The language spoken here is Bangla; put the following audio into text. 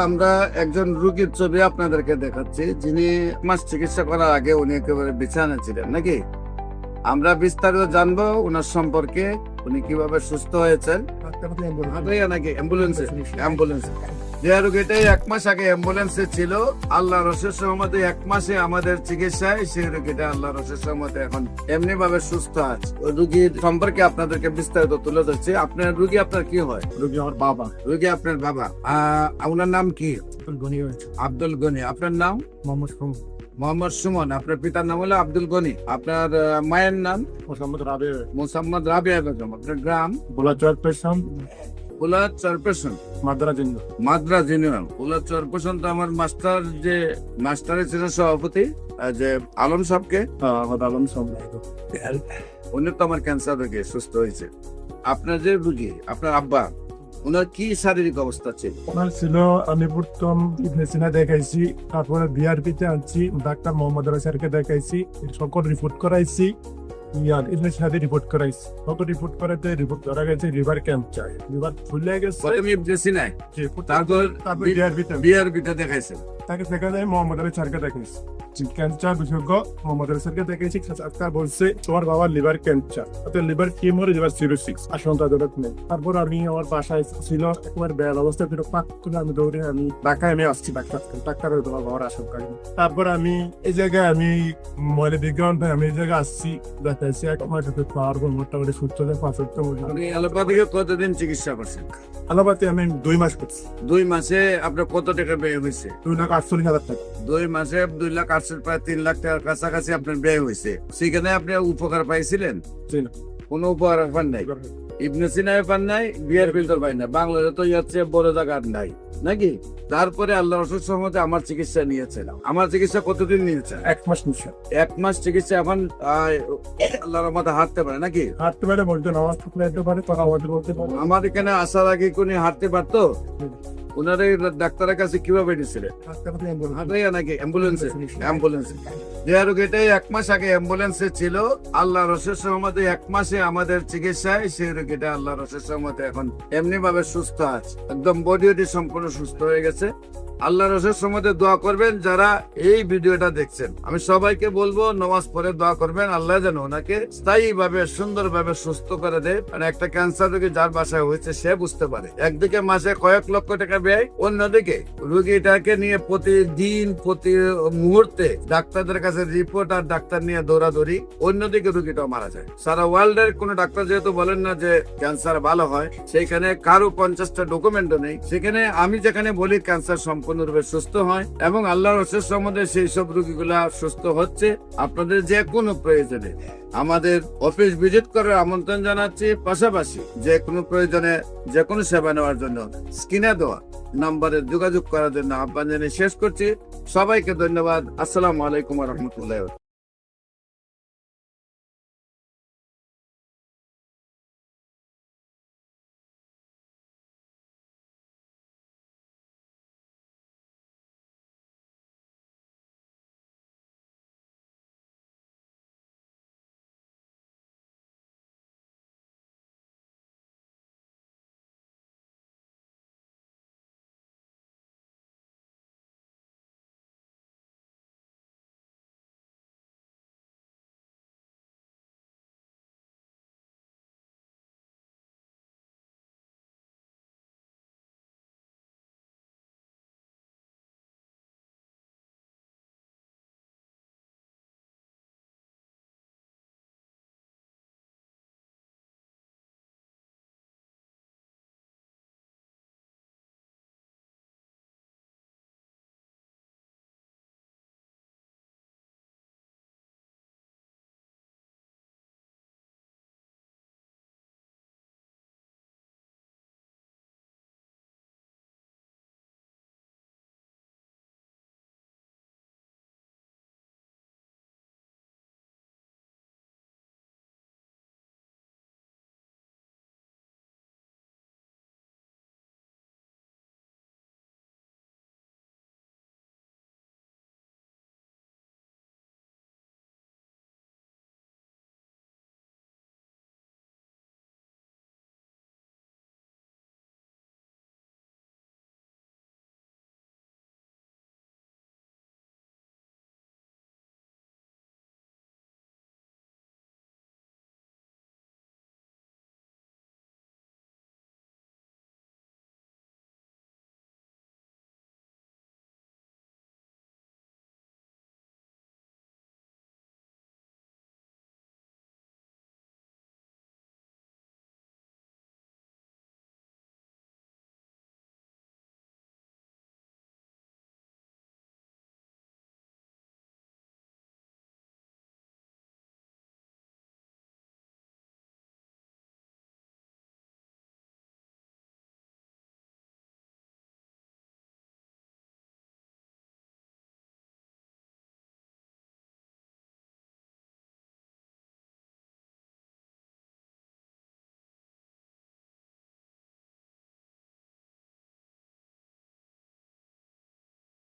আমরা একজন রোগীর ছবি আপনাদেরকে দেখাচ্ছি, যিনি মাস চিকিৎসা করার আগে উনি একেবারে বিছানা ছিলেন নাকি। আমরা বিস্তারিত জানবো ওনার সম্পর্কে, উনি কিভাবে সুস্থ হয়েছেন। নাকি অ্যাম্বুলেন্সে যে রোগীটাই 1 মাস আগে অ্যাম্বুলেন্সে ছিল, আল্লাহ রসের সহমতে 1 মাসে আমাদের চিকিৎসায় সেই রোগীটা আল্লাহ রসের সহমতে এখন এমনি ভাবে সুস্থ আছে। ওই রোগীর সম্পর্কে আপনাদেরকে বিস্তারিত তুলে ধরছি। আপনার রোগী আপনার কি হয়? রোগী আমার বাবা। রোগী আপনার বাবা। ওনার নাম কি? আব্দুল গনি। আপনার নাম? মোহাম্মদ সুমন। আপনার পিতার নাম হলো আব্দুল গনি। আপনার মায়ের নাম? মোসাম্মদ রাবিয়া বেগম। আপনার গ্রাম? বুলার চরপেশন, মাদ্রাজ ইউনিয়ন। বুলার চরপেশন তো আমার মাস্টারের ছিলেন সভাপতি যে আলম সাহেবকে। উনি তো আমার ক্যান্সার রোগে সুস্থ হয়েছে। আপনার যে রোগী, আপনার আব্বা, ওনার কি শারীরিক অবস্থা ছিল? ওনার ছিল, আমি প্রথম ইবনে সিনা দেখাইছি, তারপরে বিআরপিতে আনছি, ডাক্তার মোহাম্মদ আলী স্যারকে দেখাইছি, সকল রিপোর্ট করাইছি, ইবনে সিনাতে রিপোর্ট করাইছি। সকল রিপোর্ট করাতে রিপোর্ট ধরা গেছে লিভার ক্যান্সার, লিভার ফুলে গেছে। প্রথমে ইবনে সিনায়, তারপর বিআরপিতে দেখাইছেন। তাকে দেখা যায় মোহাম্মদ আলী স্যারকে দেখাইছি, ক্যান্সার বিশেষজ্ঞ মোহাম্মদ আলী স্যারকে দেখাইছি। ডাক্তার বলছে তোমার বাবার liver cancer, liver tumour, liver cirrhosis, আশঙ্কাজনক নেই। তারপর আমি আমার বাসায় ছিল, একবার বেয়াল অবস্থা ছিল, পাক করে আমি দৌড়ে আমি ঢাকায় আমি আসছি ডাক্তারের তোমার বাবার আশঙ্কা। তারপর আমি এই জায়গায় আমি ময়লা বিজ্ঞান আমি এই জায়গায় আসছি, দেখাইছি একবার পাওয়ার মোটামুটি সুস্থ হয়ে 5 অ্যালোপ্যাথিকে কতদিন চিকিৎসা করছেন? আলাপাতে আমি 2 মাস করছি। 2 মাসে আপনার কত টাকা ব্যয় হয়েছে? 2,48,000 টাকা। 2 মাসে 2,80,000, প্রায় 3 লাখ টাকার কাছাকাছি আপনার ব্যয় হয়েছে। সেখানে আপনি উপকার পাইছিলেন? কোনো উপকার পান নাই? ইবনে সিনায় পান নাই, বিআরপি তো পাই না, বাংলাদেশে তো যাচ্ছে বড় জায়গা নাই নাকি। তারপরে আল্লাহ রসুল সহমতে আমার চিকিৎসা নিয়েছিলাম। আমার চিকিৎসা কতদিন নিয়েছে? 1 মাস নিয়েছে। 1 মাস চিকিৎসা। এখন আল্লাহর রহমতে হাঁটতে পারে নাকি? হাঁটতে পারে, বলতে নামাজ পড়তে পারে, কথা বলতে পারে। আমার এখানে আসার আগে কোন হাঁটতে পারতো? ওনারা ডাক্তারের কাছে কিভাবে নিয়েছিলেন? নাকি অ্যাম্বুলেন্সে। যে রোগীটাই 1 মাস আগে অ্যাম্বুলেন্সে ছিল, আল্লাহ রসের সহমতে 1 মাসে আমাদের চিকিৎসায় সেই রোগীটা আল্লাহ রসের সহমতে এখন এমনি ভাবে সুস্থ আছে, একদম বডি সম্পূর্ণ সুস্থ হয়ে গেছে। আল্লাহ রসের সহমতে দোয়া করবেন যারা এই ভিডিওটা দেখছেন। আমি সবাইকে বলবো নামাজ পড়ে দোয়া করবেন, আল্লাহ যেন ওনাকে স্থায়ী ভাবে সুন্দর ভাবে সুস্থ করে দেয়। মানে একটা ক্যান্সার রোগী যার বাসায় হয়েছে সে বুঝতে পারে, একদিকে মাসে কয়েক লক্ষ টাকা ব্যয়, অন্যদিকে রোগীটাকে নিয়ে প্রতিদিন প্রতি মুহূর্তে ডাক্তারদের কাছে রিপোর্ট আর ডাক্তার নিয়ে দৌড়াদৌড়ি, অন্যদিকে রোগীটাও মারা যায়। সারা ওয়ার্ল্ডের কোন ডাক্তার যেহেতু বলেন না যে ক্যান্সার ভালো হয়, সেইখানে কারো 50টা ডকুমেন্টও নেই। সেখানে আমি যেখানে বলি ক্যান্সার সম্পূর্ণরূপে সুস্থ হয় এবং আল্লাহর রসের সম্বন্ধে সেই সব রোগীগুলা সুস্থ হচ্ছে। আপনাদের যে কোনো প্রয়োজনে আমাদের অফিস ভিজিট করার আমন্ত্রণ জানাচ্ছি। পাশাপাশি যে কোনো প্রয়োজনে যে কোনো সেবা নেওয়ার জন্য স্ক্রিনে দেওয়া নাম্বারে যোগাযোগ করার জন্য আহ্বান জানিয়ে শেষ করছি। সবাইকে ধন্যবাদ। আসসালামু আলাইকুম ওয়া রাহমাতুল্লাহি।